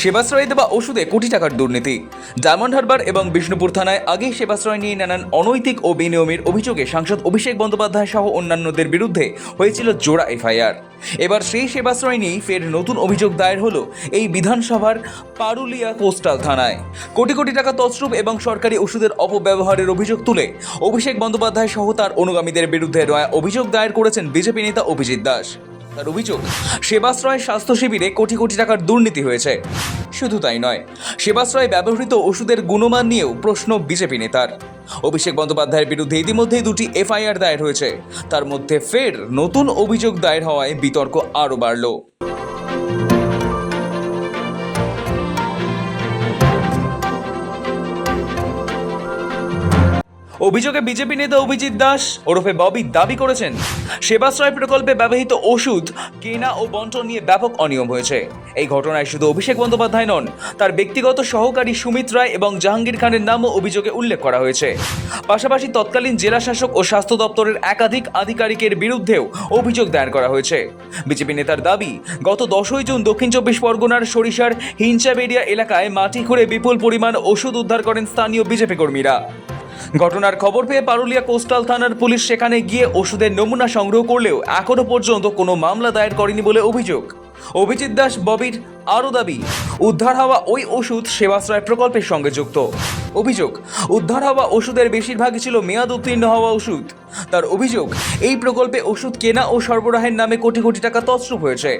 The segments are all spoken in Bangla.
সেবাশ্রয় দেওয়া ওষুধে কোটি টাকার দুর্নীতি। ডায়মন্ড হারবার এবং বিষ্ণুপুর থানায় আগেই সেবাশ্রয় নিয়ে নানান অনৈতিক ও বেনিয়মের অভিযোগে সাংসদ অভিষেক বন্দ্যোপাধ্যায় সহ অন্যান্যদের বিরুদ্ধে হয়েছিল জোড়া এফআইআর। এবার সেই সেবাশ্রয় নিয়েই ফের নতুন অভিযোগ দায়ের হলো এই বিধানসভার পারুলিয়া কোস্টাল থানায়। কোটি কোটি টাকা তছরূপ এবং সরকারি ওষুধের অপব্যবহারের অভিযোগ তুলে অভিষেক বন্দ্যোপাধ্যায় সহ তার অনুগামীদের বিরুদ্ধে অভিযোগ দায়ের করেছেন বিজেপি নেতা অভিজিৎ দাস। তার অভিযোগ, সেবাশ্রয় স্বাস্থ্য শিবিরে কোটি কোটি টাকার দুর্নীতি হয়েছে। শুধু তাই নয়, সেবাশ্রয়ে ব্যবহৃত ওষুধের গুণমান নিয়েও প্রশ্ন বিজেপি নেতার। অভিষেক বন্দ্যোপাধ্যায়ের বিরুদ্ধে ইতিমধ্যেই দুটি এফআইআর দায়ের হয়েছে। তার মধ্যে ফের নতুন অভিযোগ দায়ের হওয়ায় বিতর্ক আরও বাড়ল। অভিযোগে বিজেপি নেতা অভিজিৎ দাস ওরফে ববি দাবি করেছেন, সেবাশ্রয় প্রকল্পে ব্যবহৃত ওষুধ কেনা ও বন্টন নিয়ে ব্যাপক অনিয়ম হয়েছে। এই ঘটনায় শুধু অভিষেক বন্দ্যোপাধ্যায় নন, তার ব্যক্তিগত সহকারী সুমিত রায় এবং জাহাঙ্গীর খানের নামও অভিযোগে উল্লেখ করা হয়েছে। পাশাপাশি তৎকালীন জেলা শাসক ও স্বাস্থ্য দপ্তরের একাধিক আধিকারিকের বিরুদ্ধেও অভিযোগ দায়ের করা হয়েছে। বিজেপি নেতার দাবি, গত 10ই জুন দক্ষিণ 24 পরগনার সরিষার হিঞ্চাবেরিয়া এলাকায় মাটি খুঁড়ে বিপুল পরিমাণ ওষুধ উদ্ধার করেন স্থানীয় বিজেপি কর্মীরা। ঘটনার খবর পেয়ে পারুলিয়া কোস্টাল থানার পুলিশ সেখানে গিয়ে ওষুধের নমুনা সংগ্রহ করলেও এখনো পর্যন্ত কোনো মামলা দায়ের করেনি বলে অভিযোগ। অভিজিৎ দাস ববির আরও দাবি, উদ্ধার হওয়া ওই ওষুধ সেবাশ্রয় প্রকল্পের সঙ্গে যুক্ত। অভিযোগ, উদ্ধার হওয়া ওষুধের বেশিরভাগই ছিল মেয়াদ উত্তীর্ণ হওয়া ওষুধ। তার অভিযোগ, এই প্রকল্পে ওষুধ কেনা ও সরবরাহের নামে কোটি কোটি টাকা তছরূপ হয়েছে।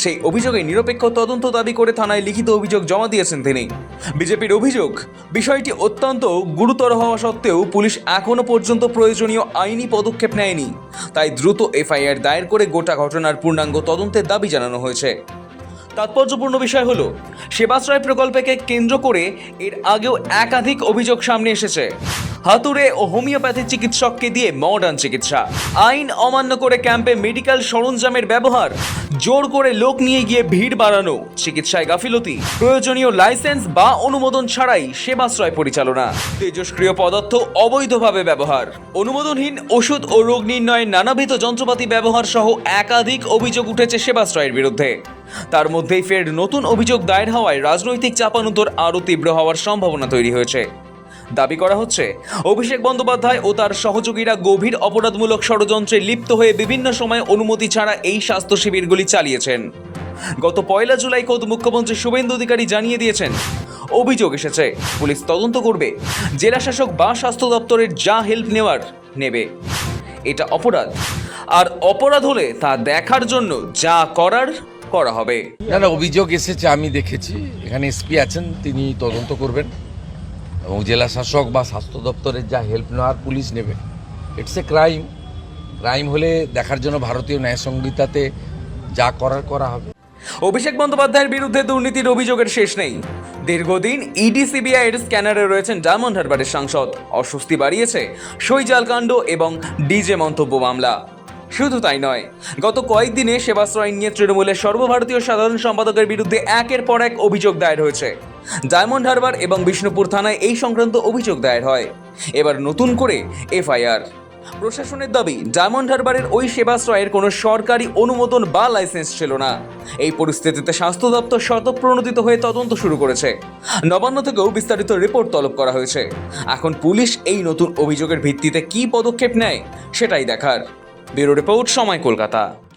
সেই অভিযোগে নিরপেক্ষ তদন্ত দাবি করে থানায় লিখিত অভিযোগ জমা দিয়েছেন তিনি। বিজেপির অভিযোগ, বিষয়টি অত্যন্ত গুরুতর হওয়া সত্ত্বেও পুলিশ এখনো পর্যন্ত প্রয়োজনীয় আইনি পদক্ষেপ নেয়নি। তাই দ্রুত এফআইআর দায়ের করে গোটা ঘটনার পূর্ণাঙ্গ তদন্তের দাবি জানানো হয়েছে। তাৎপর্যপূর্ণ বিষয় হলো, সেবাশ্রয় প্রকল্পকে কেন্দ্র করে এর আগেও একাধিক অভিযোগ সামনে এসেছে। হাতুড়ে ও হোমিওপ্যাথি চিকিৎসককে দিয়ে মডার্ন চিকিৎসা, আইন অমান্য করে ক্যাম্পে মেডিকেল সরঞ্জামের ব্যবহার, জোর করে লোক নিয়ে গিয়ে ভিড় বাড়ানো, চিকিৎসায় গাফিলতি, প্রয়োজনীয় লাইসেন্স বা অনুমোদন ছাড়াই সেবাশ্রয় পরিচালনা, তেজস্ক্রিয় পদার্থ অবৈধভাবে ব্যবহার, অনুমোদনহীন ওষুধ ও রোগ নির্ণয়ের নানাবিধ যন্ত্রপাতি ব্যবহার সহ একাধিক অভিযোগ উঠেছে সেবাশ্রয়ের বিরুদ্ধে। তার মধ্যেই ফের নতুন অভিযোগ দায়ের হওয়ায় রাজনৈতিক চাপানুতোর আরও তীব্র হওয়ার সম্ভাবনা তৈরি হয়েছে। দাবি করা হচ্ছে, অভিষেক বন্দ্যোপাধ্যায় ও তার সহযোগীরা গভীর অপরাধমূলক ষড়যন্ত্রে লিপ্ত হয়ে বিভিন্ন সময় অনুমতি ছাড়া এই স্বাস্থ্য শিবিরগুলি চালিয়েছেন। গত 1 জুলাই খোদ মুখ্যমন্ত্রী শুভেন্দু অধিকারী জানিয়ে দিয়েছেন, অভিযোগ এসেছে, পুলিশ তদন্ত করবে, জেলা শাসক বা স্বাস্থ্য দপ্তরের যা হেল্প নেবে। এটা অপরাধ, আর অপরাধ হলে তা দেখার জন্য যা করা হবে। না, অভিযোগ এসেছে, আমি দেখেছি। এখানে এসপি আছেন, তিনি তদন্ত করবেন এবং জেলা শাসক বা স্বাস্থ্য দপ্তরের যা হেল্প নেওয়ার পুলিশ নেবে। ইটস এ ক্রাইম হলে দেখার জন্য ভারতীয় ন্যায় সংহিতাতে যা করা হবে। অভিষেক বন্দ্যোপাধ্যায়ের বিরুদ্ধে দুর্নীতির অভিযোগের শেষ নেই। দীর্ঘদিন ইডি সিবিআই এর স্ক্যানারে রয়েছেন ডায়মন্ড হারবারের সাংসদ। অস্বস্তি বাড়িয়েছে সইজাল কাণ্ড এবং ডিজে মন্তব্য মামলা। শুধু তাই নয়, গত কয়েকদিনে সেবাশ্রয় নিয়ে তৃণমূলের সর্বভারতীয় সাধারণ সম্পাদকের বিরুদ্ধে একের পর এক অভিযোগ দায়ের হয়েছে। ডায়মন্ড হারবার এবং বিষ্ণুপুর থানায় এই সংক্রান্ত অভিযোগ দায়ের হয়। এবার নতুন করে এফআইআর। প্রশাসনের দাবি, ডায়মন্ড হারবারের ওই সেবাশ্রয়ের কোনো সরকারি অনুমোদন বা লাইসেন্স ছিল না। এই পরিস্থিতিতে স্বাস্থ্য দপ্তর স্বতঃপ্রণোদিত হয়ে তদন্ত শুরু করেছে। নবান্ন থেকেও বিস্তারিত রিপোর্ট তলব করা হয়েছে। এখন পুলিশ এই নতুন অভিযোগের ভিত্তিতে কী পদক্ষেপ নেয় সেটাই দেখার। ব্যুরো রিপোর্ট, সময়, কলকাতা।